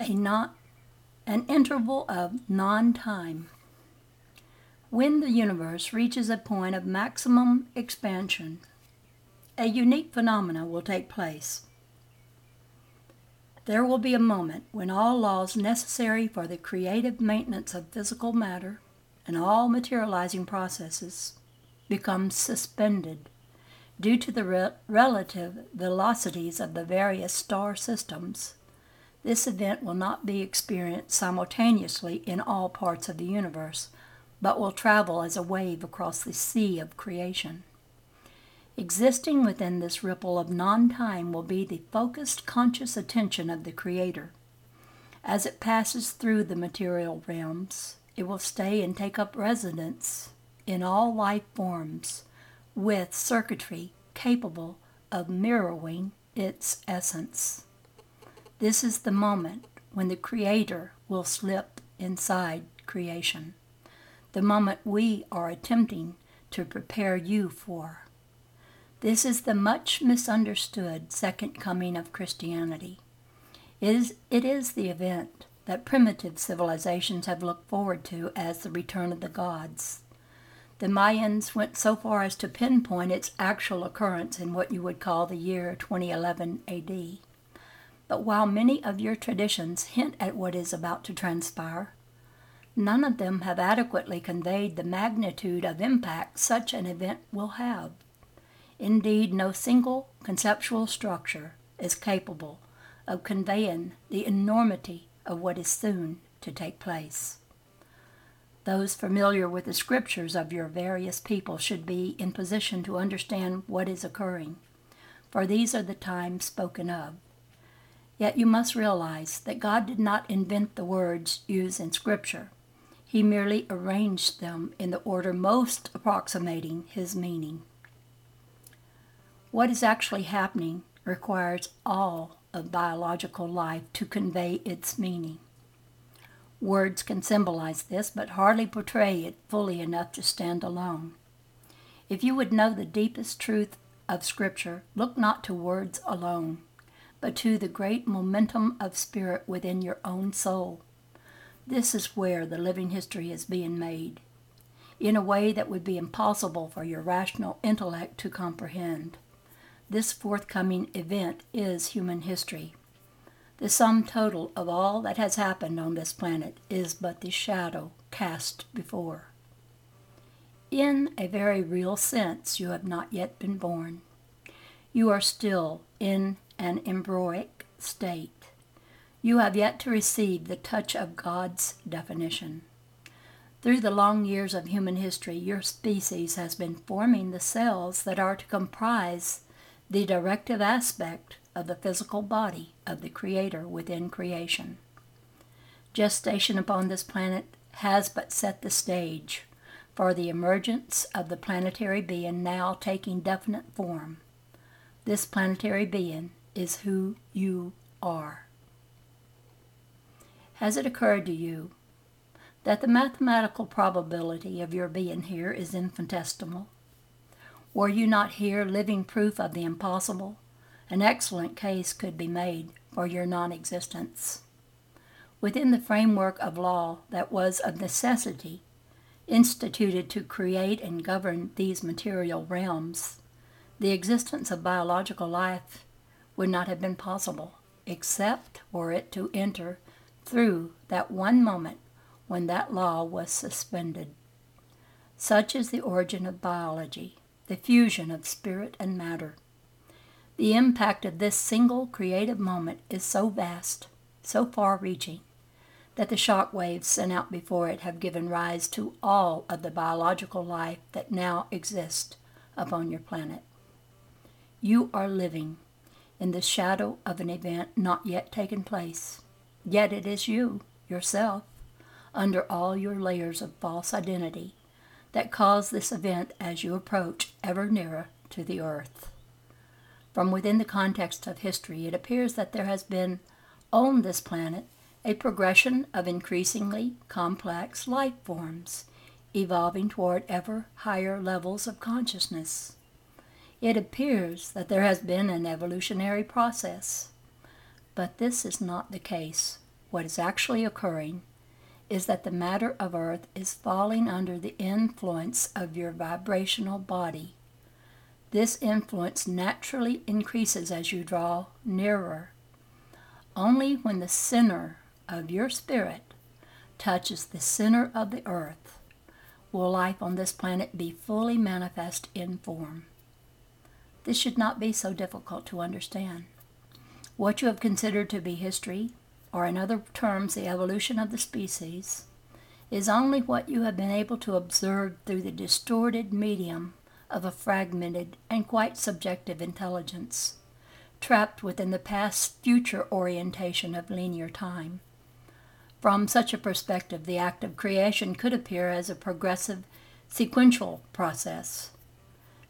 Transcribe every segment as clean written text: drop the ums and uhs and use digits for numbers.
an interval of non-time. When the universe reaches a point of maximum expansion, a unique phenomenon will take place. There will be a moment when all laws necessary for the creative maintenance of physical matter and all materializing processes become suspended due to the relative velocities of the various star systems. This event will not be experienced simultaneously in all parts of the universe, but will travel as a wave across the sea of creation. Existing within this ripple of non-time will be the focused conscious attention of the Creator. As it passes through the material realms, it will stay and take up residence in all life forms with circuitry capable of mirroring its essence. This is the moment when the Creator will slip inside creation, the moment we are attempting to prepare you for. This is the much misunderstood second coming of Christianity. It is the event that primitive civilizations have looked forward to as the return of the gods. The Mayans went so far as to pinpoint its actual occurrence in what you would call the year 2011 AD. But while many of your traditions hint at what is about to transpire, none of them have adequately conveyed the magnitude of impact such an event will have. Indeed, no single conceptual structure is capable of conveying the enormity of what is soon to take place. Those familiar with the scriptures of your various people should be in position to understand what is occurring, for these are the times spoken of. Yet you must realize that God did not invent the words used in Scripture. He merely arranged them in the order most approximating His meaning. What is actually happening requires all of biological life to convey its meaning. Words can symbolize this, but hardly portray it fully enough to stand alone. If you would know the deepest truth of Scripture, look not to words alone, but to the great momentum of spirit within your own soul. This is where the living history is being made, in a way that would be impossible for your rational intellect to comprehend. This forthcoming event is human history. The sum total of all that has happened on this planet is but the shadow cast before. In a very real sense, you have not yet been born. You are still in an embryonic state. You have yet to receive the touch of God's definition. Through the long years of human history, your species has been forming the cells that are to comprise the directive aspect of the physical body of the Creator within creation. Gestation upon this planet has but set the stage for the emergence of the planetary being now taking definite form. This planetary being is who you are. Has it occurred to you that the mathematical probability of your being here is infinitesimal? Were you not here living proof of the impossible, an excellent case could be made for your non-existence. Within the framework of law that was of necessity instituted to create and govern these material realms, the existence of biological life would not have been possible, except for it to enter through that one moment when that law was suspended. Such is the origin of biology, the fusion of spirit and matter. The impact of this single creative moment is so vast, so far-reaching, that the shock waves sent out before it have given rise to all of the biological life that now exists upon your planet. You are living in the shadow of an event not yet taken place, yet it is you, yourself, under all your layers of false identity, that cause this event as you approach ever nearer to the earth. From within the context of history, it appears that there has been on this planet a progression of increasingly complex life forms, evolving toward ever higher levels of consciousness. It appears that there has been an evolutionary process, but this is not the case. what is actually occurring is that the matter of Earth is falling under the influence of your vibrational body. This influence naturally increases as you draw nearer. Only when the center of your spirit touches the center of the Earth will life on this planet be fully manifest in form. This should not be so difficult to understand. What you have considered to be history, or in other terms the evolution of the species, is only what you have been able to observe through the distorted medium of a fragmented and quite subjective intelligence, trapped within the past-future orientation of linear time. From such a perspective, the act of creation could appear as a progressive, sequential process.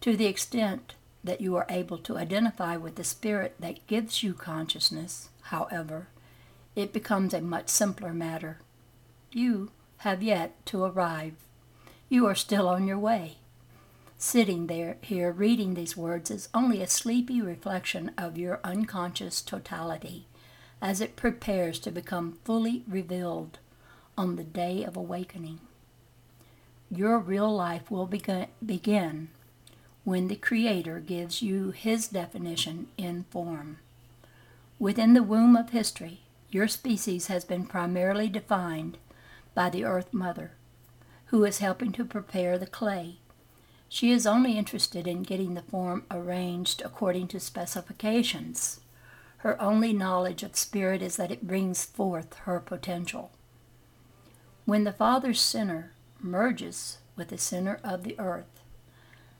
To the extent that you are able to identify with the spirit that gives you consciousness, however, it becomes a much simpler matter. You have yet to arrive. You are still on your way. Sitting here reading these words is only a sleepy reflection of your unconscious totality as it prepares to become fully revealed on the day of awakening. Your real life will begin when the Creator gives you His definition in form. Within the womb of history, your species has been primarily defined by the Earth Mother, who is helping to prepare the clay. She is only interested in getting the form arranged according to specifications. Her only knowledge of spirit is that it brings forth her potential. When the Father's center merges with the center of the Earth,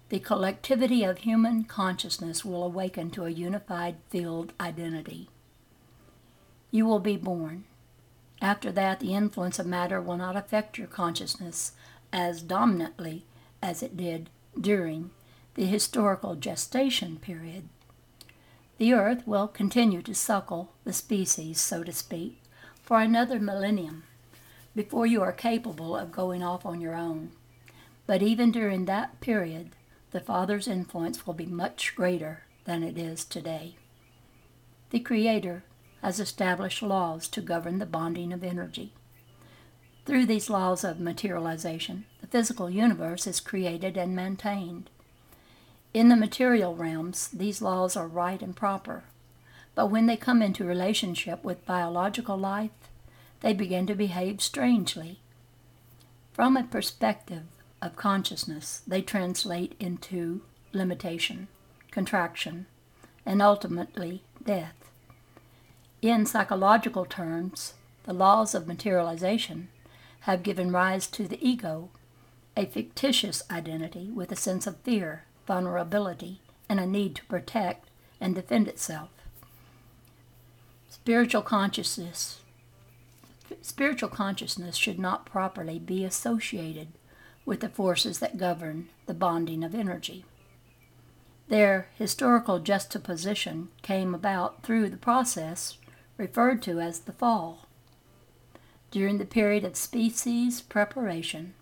the collectivity of human consciousness will awaken to a unified field identity. You will be born. After that, the influence of matter will not affect your consciousness as dominantly as it did during the historical gestation period. The Earth will continue to suckle the species, so to speak, for another millennium before you are capable of going off on your own. But even during that period, the Father's influence will be much greater than it is today. The Creator has established laws to govern the bonding of energy. Through these laws of materialization, the physical universe is created and maintained. In the material realms, these laws are right and proper, but when they come into relationship with biological life, they begin to behave strangely. From a perspective of consciousness, they translate into limitation, contraction, and ultimately death. In psychological terms, the laws of materialization have given rise to the ego, a fictitious identity with a sense of fear, vulnerability, and a need to protect and defend itself. Spiritual consciousness should not properly be associated with the forces that govern the bonding of energy. Their historical juxtaposition came about through the process referred to as the fall. During the period of species preparation,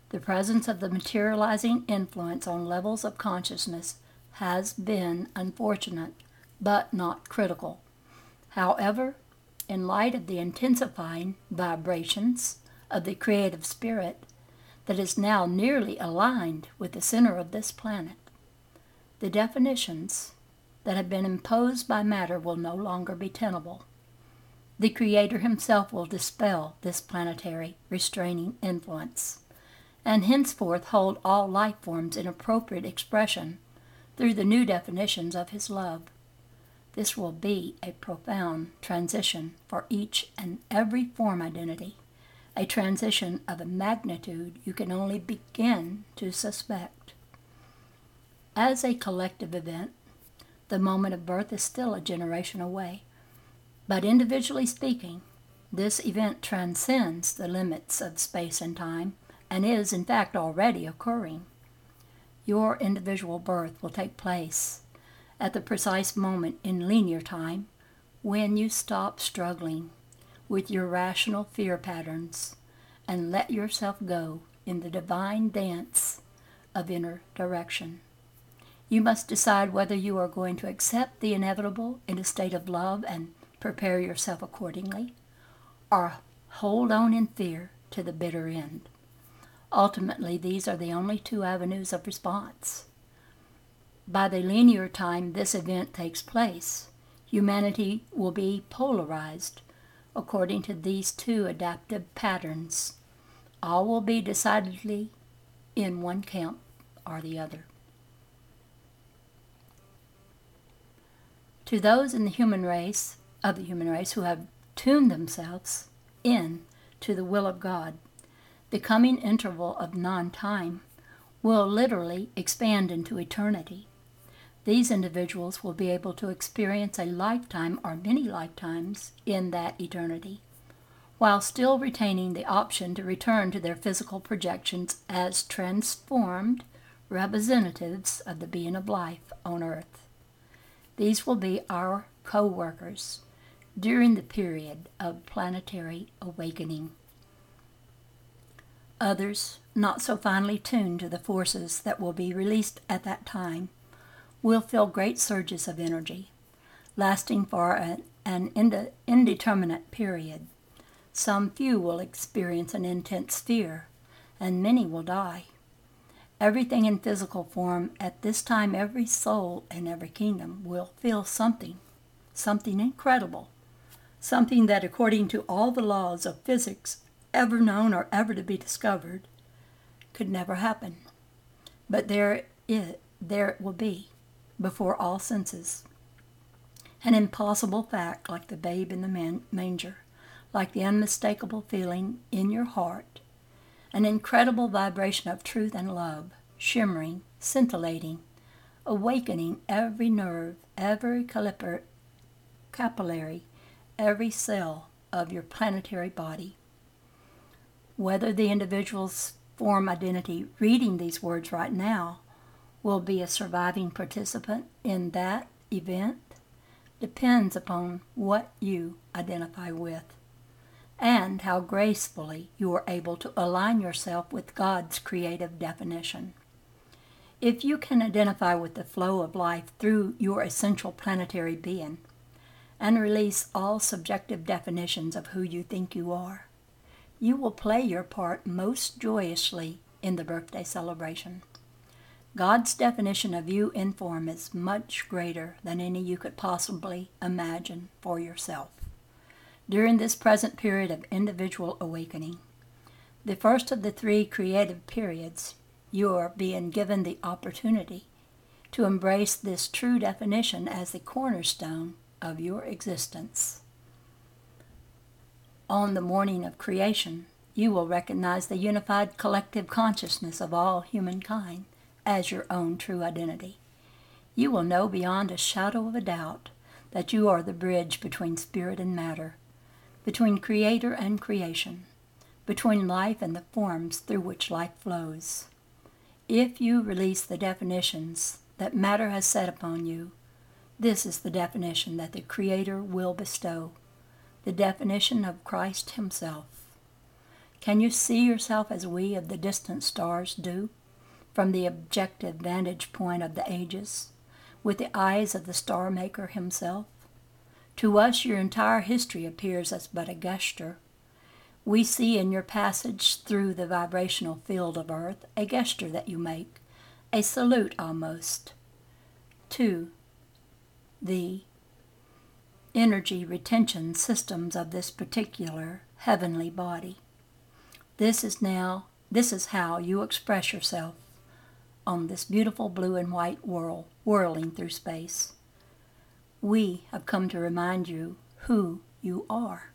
the presence of the materializing influence on levels of consciousness has been unfortunate, but not critical. However, in light of the intensifying vibrations of the creative spirit that is now nearly aligned with the center of this planet, the definitions that have been imposed by matter will no longer be tenable. The Creator Himself will dispel this planetary restraining influence, and henceforth hold all life forms in appropriate expression through the new definitions of His love. This will be a profound transition for each and every form identity, a transition of a magnitude you can only begin to suspect. As a collective event, the moment of birth is still a generation away, but individually speaking, this event transcends the limits of space and time and is, in fact, already occurring. Your individual birth will take place at the precise moment in linear time when you stop struggling with your rational fear patterns and let yourself go in the divine dance of inner direction. You must decide whether you are going to accept the inevitable in a state of love and prepare yourself accordingly, or hold on in fear to the bitter end. Ultimately, these are the only two avenues of response. By the linear time this event takes place, humanity will be polarized according to these two adaptive patterns. All will be decidedly in one camp or the other. To those in the human race who have tuned themselves in to the will of God, the coming interval of non-time will literally expand into eternity. These individuals will be able to experience a lifetime or many lifetimes in that eternity, while still retaining the option to return to their physical projections as transformed representatives of the being of life on earth. These will be our co-workers during the period of planetary awakening. Others, not so finely tuned to the forces that will be released at that time, will feel great surges of energy, lasting for an indeterminate period. Some few will experience an intense fear, and many will die. Everything in physical form at this time, every soul in every kingdom will feel something incredible, something that according to all the laws of physics ever known or ever to be discovered could never happen. But there it will be, before all senses. An impossible fact, like the babe in the manger, like the unmistakable feeling in your heart, an incredible vibration of truth and love, shimmering, scintillating, awakening every nerve, every capillary, every cell of your planetary body. Whether the individual's form identity reading these words right now will be a surviving participant in that event depends upon what you identify with and how gracefully you are able to align yourself with God's creative definition. If you can identify with the flow of life through your essential planetary being and release all subjective definitions of who you think you are, you will play your part most joyously in the birthday celebration. God's definition of you in form is much greater than any you could possibly imagine for yourself. During this present period of individual awakening, the first of the three creative periods, you are being given the opportunity to embrace this true definition as the cornerstone of your existence. On the morning of creation, you will recognize the unified collective consciousness of all humankind as your own true identity. You will know beyond a shadow of a doubt that you are the bridge between spirit and matter, between creator and creation, between life and the forms through which life flows. If you release the definitions that matter has set upon you, this is the definition that the Creator will bestow, the definition of Christ Himself. Can you see yourself as we of the distant stars do, from the objective vantage point of the ages, with the eyes of the Star Maker Himself? To us, your entire history appears as but a gesture. We see in your passage through the vibrational field of Earth a gesture that you make, a salute almost, to the energy retention systems of this particular heavenly body. This is how you express yourself on this beautiful blue and white world whirling through space. We have come to remind you who you are.